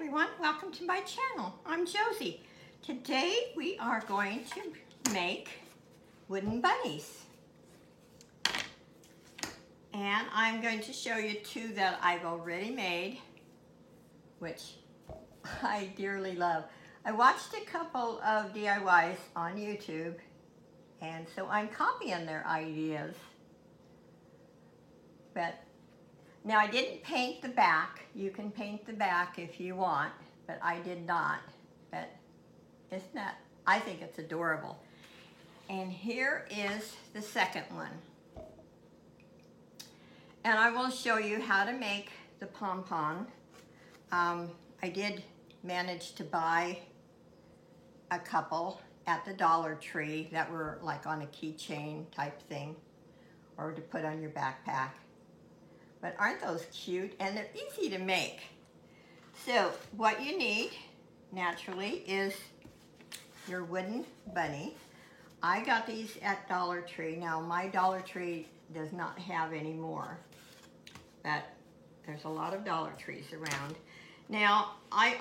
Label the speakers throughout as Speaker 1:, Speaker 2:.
Speaker 1: everyone, welcome to my channel. I'm Josie. Today we are going to make wooden bunnies. And I'm going to show you two that I've already made, which I dearly love. I watched a couple of DIYs on YouTube, and so I'm copying their ideas. But now I didn't paint the back. You can paint the back if you want, but I did not. But isn't that, I think it's adorable. And here is the second one. And I will show you how to make the pom-pom. I did manage to buy a couple at the Dollar Tree that were like on a keychain type thing, or to put on your backpack. But aren't those cute? And they're easy to make. So what you need, naturally, is your wooden bunny. I got these at Dollar Tree. Now, my Dollar Tree does not have any more, but there's a lot of Dollar Trees around. Now, I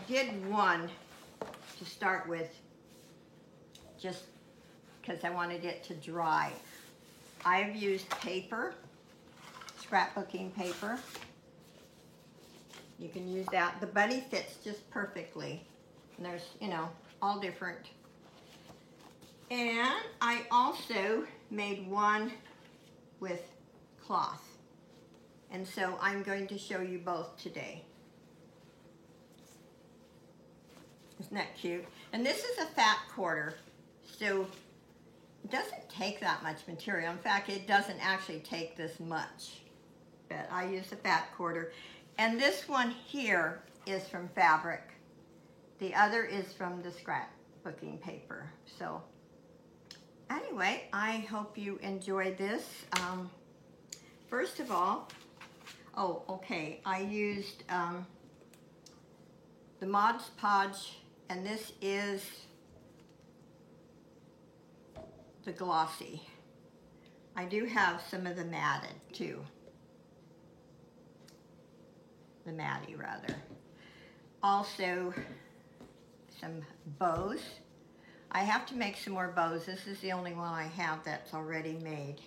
Speaker 1: did one to start with just because I wanted it to dry. I've used paper, scrapbooking paper. You can use that. The bunny fits just perfectly. And there's, you know, all different. And I also made one with cloth. And so I'm going to show you both today. Isn't that cute? And this is a fat quarter, so it doesn't take that much material. In fact, it doesn't actually take this much. But I use a fat quarter. And this one here is from fabric. The other is from the scrapbooking paper. So anyway, I hope you enjoyed this. First of all, I used the Mod Podge, and this is the glossy. I do have some of the matted too. The matty rather. Also some bows. I have to make some more bows. This is the only one I have that's already made.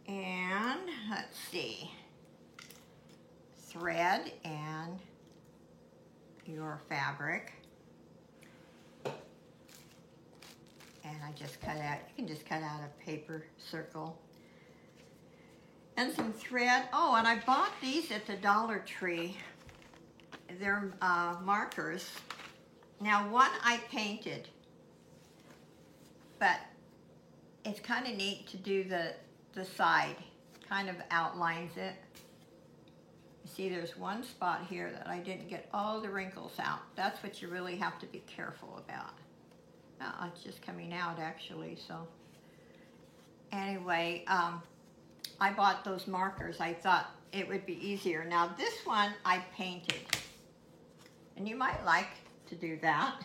Speaker 1: And let's see, thread and your fabric. And I just cut out, you can just cut out a paper circle. And some thread. Oh, and I bought these at the Dollar Tree. They're markers. Now, one I painted, but it's kind of neat to do the side, kind of outlines it. You see, there's one spot here that I didn't get all the wrinkles out. That's what you really have to be careful about. Oh, it's just coming out actually, so. Anyway, I bought those markers. I thought it would be easier. Now this one I painted, and you might like to do that.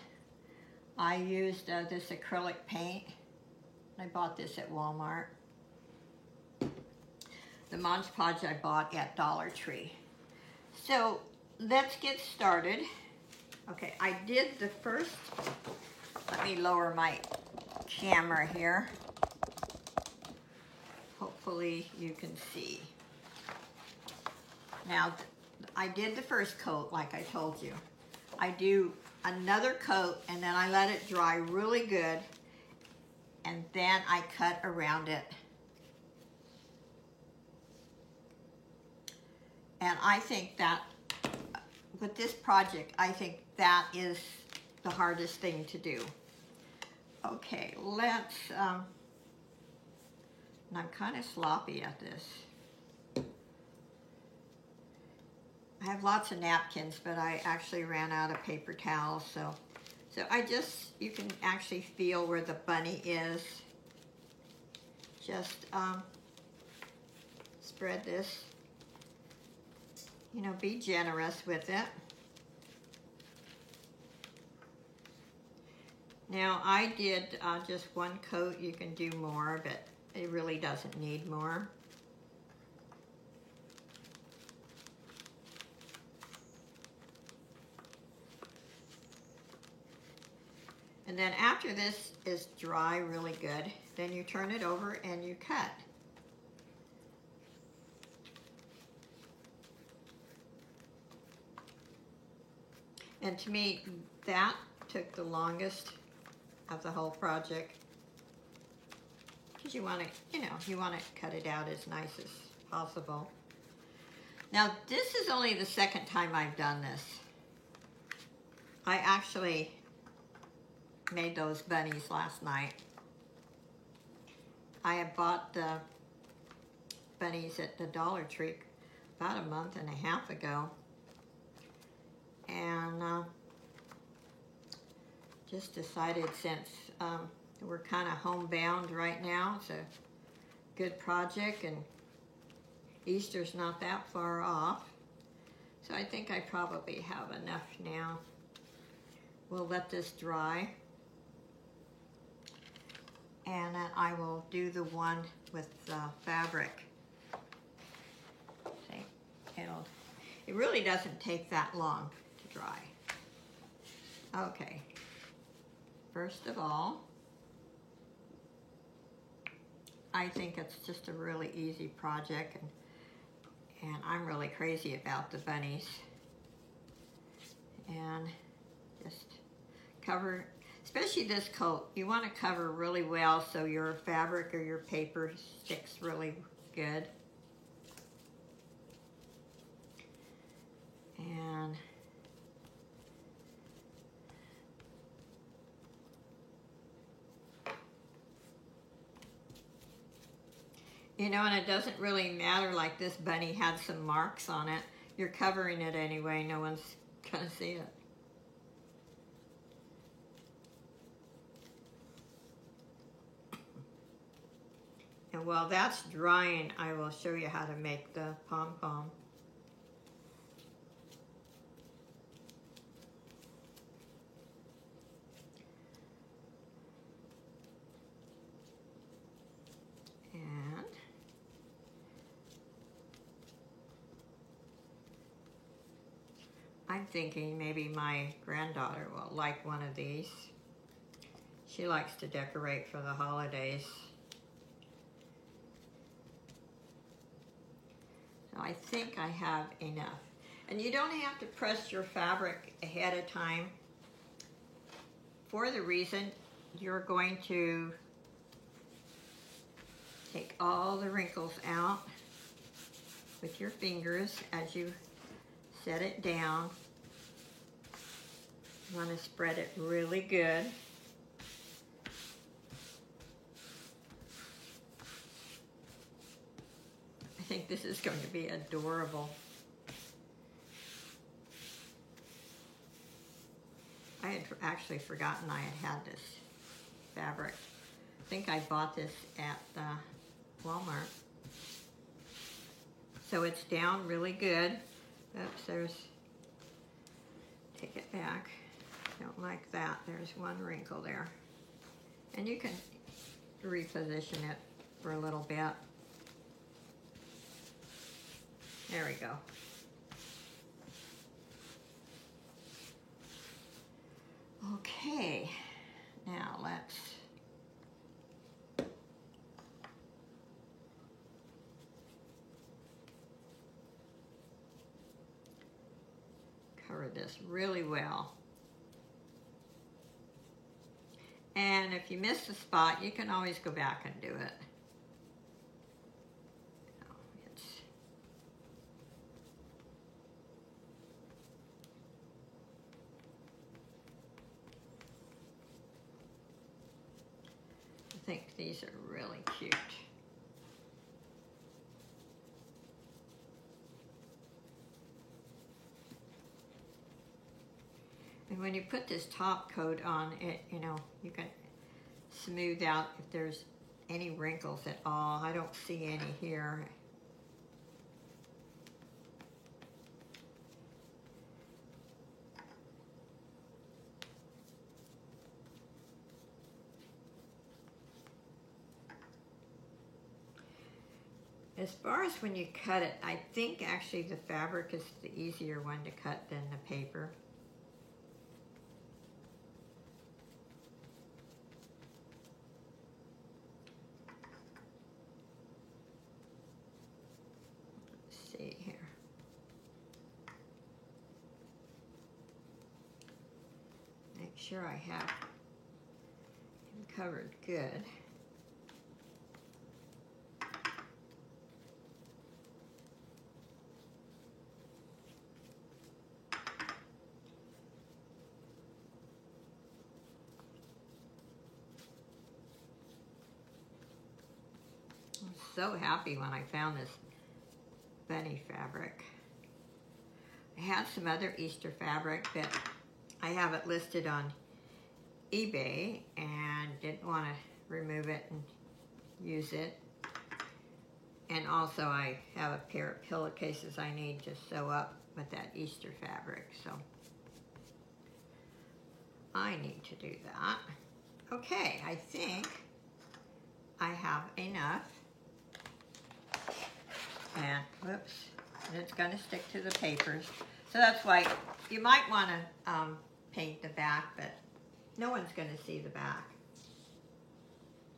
Speaker 1: I used this acrylic paint. I bought this at Walmart. The Mod Podge I bought at Dollar Tree. So let's get started. Okay, I did the first, let me lower my camera here. Hopefully you can see. Now, I did the first coat like I told you. I do another coat and then I let it dry really good, and then I cut around it. And I think that with this project, I think that is the hardest thing to do. Okay, let's, and I'm kind of sloppy at this. I have lots of napkins, but I actually ran out of paper towels, so I just, you can actually feel where the bunny is. Just spread this. You know, be generous with it. Now, I did just one coat. You can do more, but it really doesn't need more. And then after this is dry really good, then you turn it over and you cut. And to me, that took the longest of the whole project. Because you want to, you want to cut it out as nice as possible. Now, this is only the second time I've done this. I actually made those bunnies last night. I had bought the bunnies at the Dollar Tree about a month and a half ago. And just decided since we're kind of homebound right now, it's a good project and Easter's not that far off. So I think I probably have enough now. We'll let this dry. And then I will do the one with the fabric. See, it really doesn't take that long to dry. Okay, first of all, I think it's just a really easy project, and I'm really crazy about the bunnies. And just cover, especially this coat, you want to cover really well so your fabric or your paper sticks really good. And and it doesn't really matter, like this bunny had some marks on it. You're covering it anyway, no one's gonna see it. And while that's drying, I will show you how to make the pom-pom. And I'm thinking maybe my granddaughter will like one of these. She likes to decorate for the holidays. So I think I have enough. And you don't have to press your fabric ahead of time for the reason you're going to take all the wrinkles out with your fingers as you set it down. You want to spread it really good. I think this is going to be adorable. I had actually forgotten I had this fabric. I think I bought this at Walmart. So it's down really good. Oops, take it back. Don't like that. There's one wrinkle there. And you can reposition it for a little bit. There we go. Okay, now let's cover this really well. And if you miss the spot, you can always go back and do it. I think these are really cute. And when you put this top coat on, you can smooth out if there's any wrinkles at all. I don't see any here. As far as when you cut it, I think actually the fabric is the easier one to cut than the paper. sure I have him covered good. I'm so happy when I found this bunny fabric. I had some other Easter fabric, but I have it listed on eBay and didn't want to remove it and use it. And also I have a pair of pillowcases I need to sew up with that Easter fabric, so I need to do that. Okay, I think I have enough. And whoops, and it's going to stick to the papers. So that's why you might want to paint the back, but no one's going to see the back.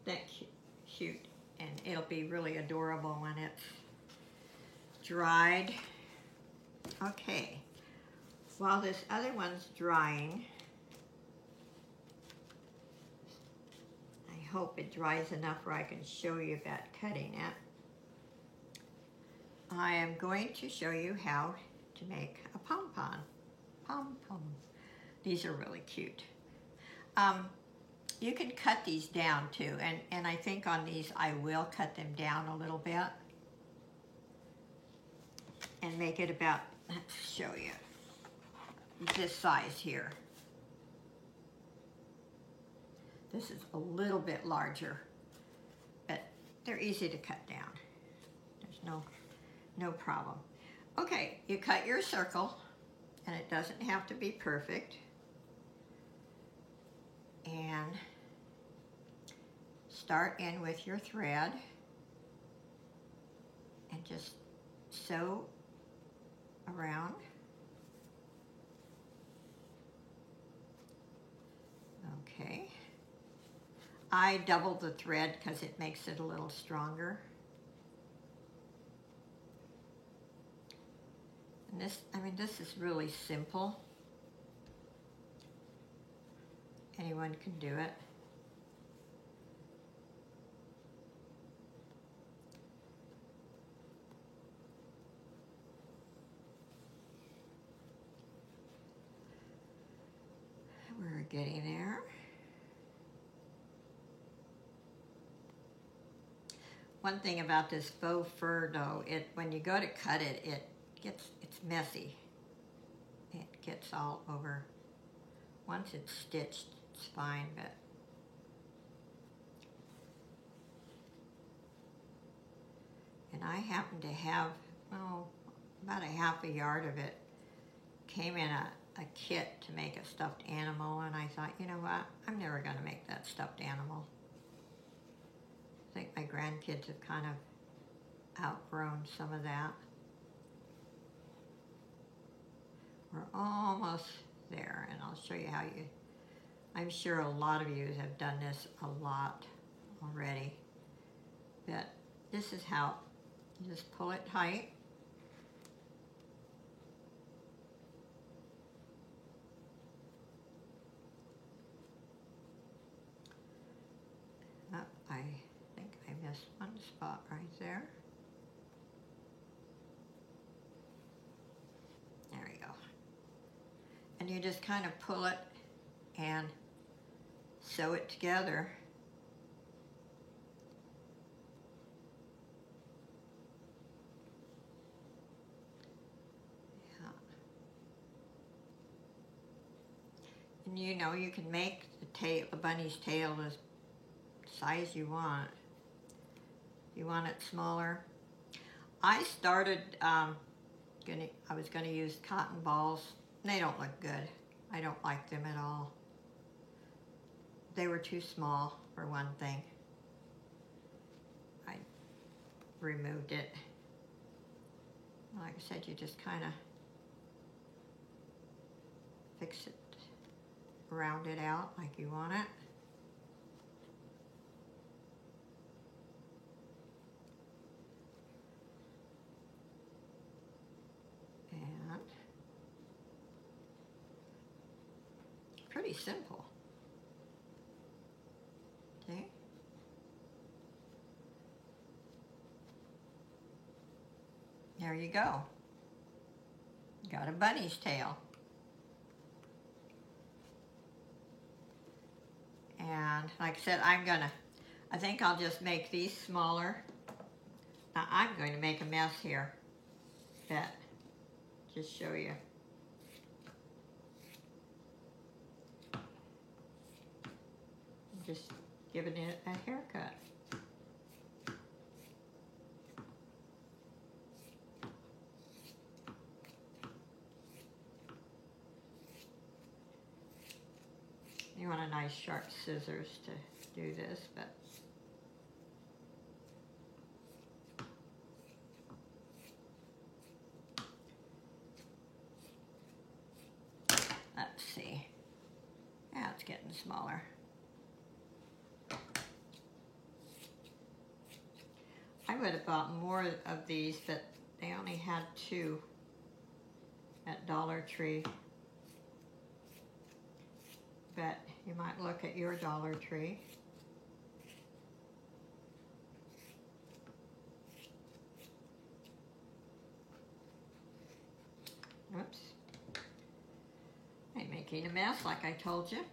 Speaker 1: That's cute, and it'll be really adorable when it's dried. Okay, while this other one's drying, I hope it dries enough where I can show you about cutting it. I am going to show you how to make a pom-pom. Pom-pom. These are really cute. You can cut these down too, and I think on these I will cut them down a little bit and make it about, let's show you, this size here. This is a little bit larger, but they're easy to cut down. There's no problem. Okay, you cut your circle, and it doesn't have to be perfect. And start in with your thread and just sew around. Okay. I doubled the thread because it makes it a little stronger. And this, I mean, this is really simple. Anyone can do it. We're getting there. One thing about this faux fur though, when you go to cut it, it's messy. It gets all over. Once it's stitched, it's fine, but and I happen to have, about a half a yard of it came in a kit to make a stuffed animal, and I thought, you know what, I'm never going to make that stuffed animal. I think my grandkids have kind of outgrown some of that. We're almost there, and I'll show you how you, I'm sure a lot of you have done this a lot already, but this is how you just pull it tight. I think I missed one spot right there. There we go. And you just kind of pull it and sew it together. Yeah. And you know, you can make the bunny's tail as size you want. If you want it smaller. I started, I was gonna use cotton balls. They don't look good. I don't like them at all. They were too small for one thing. I removed it. Like I said, you just kind of fix it, round it out like you want it. pretty simple. See? There you go. Got a bunny's tail. And like I said, I think I'll just make these smaller. Now I'm going to make a mess here, but just show you. Just giving it a haircut. You want a nice sharp scissors to do this, but let's see. Yeah, it's getting smaller. I would have bought more of these, but they only had 2 at Dollar Tree. But you might look at your Dollar Tree. Oops. I'm making a mess like I told you.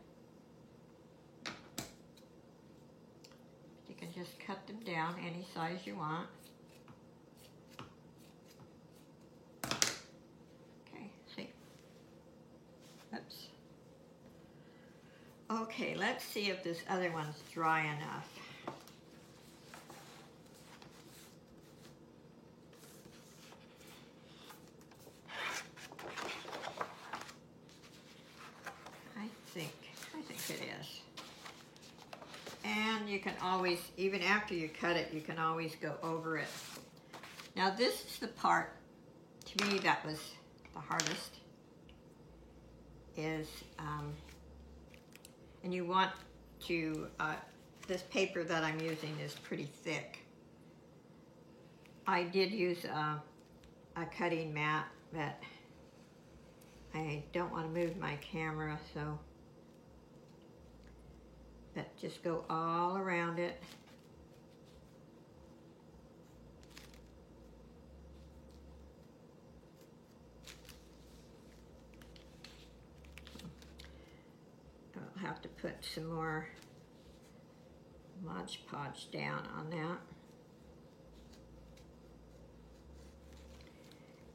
Speaker 1: You can just cut them down any size you want. Okay, see? Oops. Okay, let's see if this other one's dry enough. I think it is. And you can always, even after you cut it, you can always go over it. Now this is the part, to me, that was the hardest, is, and you want to, this paper that I'm using is pretty thick. I did use a cutting mat, but I don't want to move my camera, so but just go all around it. I'll have to put some more Mod Podge down on that.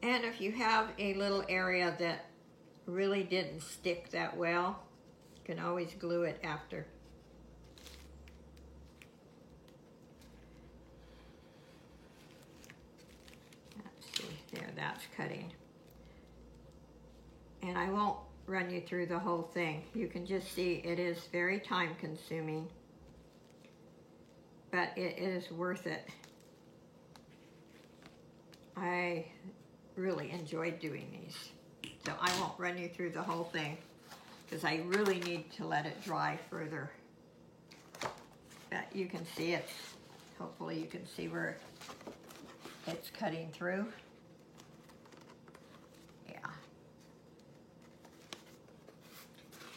Speaker 1: And if you have a little area that really didn't stick that well, you can always glue it after. Let's see, there, that's cutting. And I won't run you through the whole thing. You can just see it is very time consuming, but it is worth it. I really enjoyed doing these. So I won't run you through the whole thing because I really need to let it dry further. But you can see it. Hopefully you can see where it's cutting through. Yeah.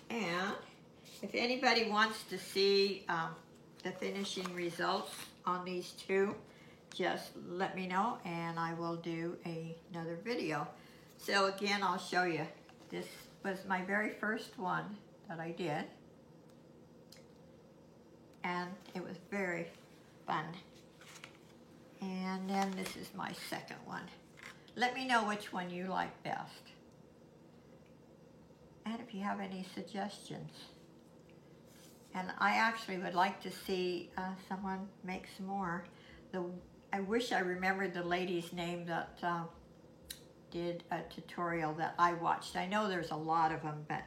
Speaker 1: And if anybody wants to see the finishing results on these two, just let me know and I will do another video. So again, I'll show you. This was my very first one that I did. And it was very fun. And then this is my second one. Let me know which one you like best. And if you have any suggestions. And I actually would like to see someone make some more. I wish I remembered the lady's name that did a tutorial that I watched. I know there's a lot of them, but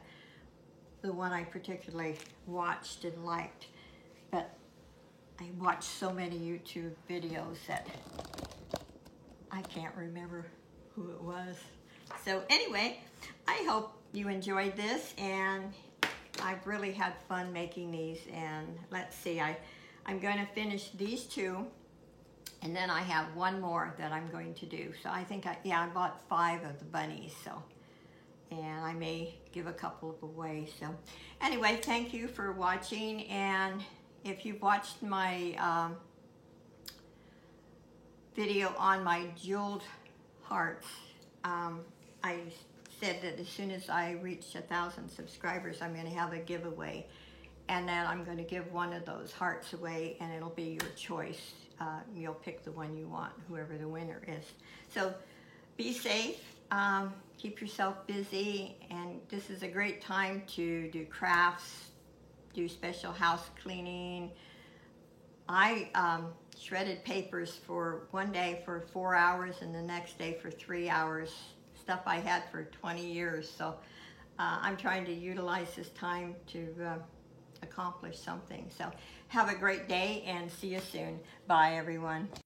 Speaker 1: the one I particularly watched and liked. But I watched so many YouTube videos that I can't remember who it was. So anyway, I hope you enjoyed this, and I've really had fun making these. And let's see, I'm going to finish these two, and then I have one more that I'm going to do. So I think, I bought 5 of the bunnies. So, and I may give a couple of away. So anyway, thank you for watching, and if you've watched my video on my jeweled hearts, I said that as soon as I reach 1,000 subscribers, I'm going to have a giveaway, and then I'm going to give one of those hearts away, and it'll be your choice. You'll pick the one you want, whoever the winner is. So be safe, keep yourself busy, and this is a great time to do crafts, do special house cleaning. I shredded papers for one day for 4 hours and the next day for 3 hours, stuff I had for 20 years. So I'm trying to utilize this time to accomplish something. So have a great day and see you soon. Bye, everyone.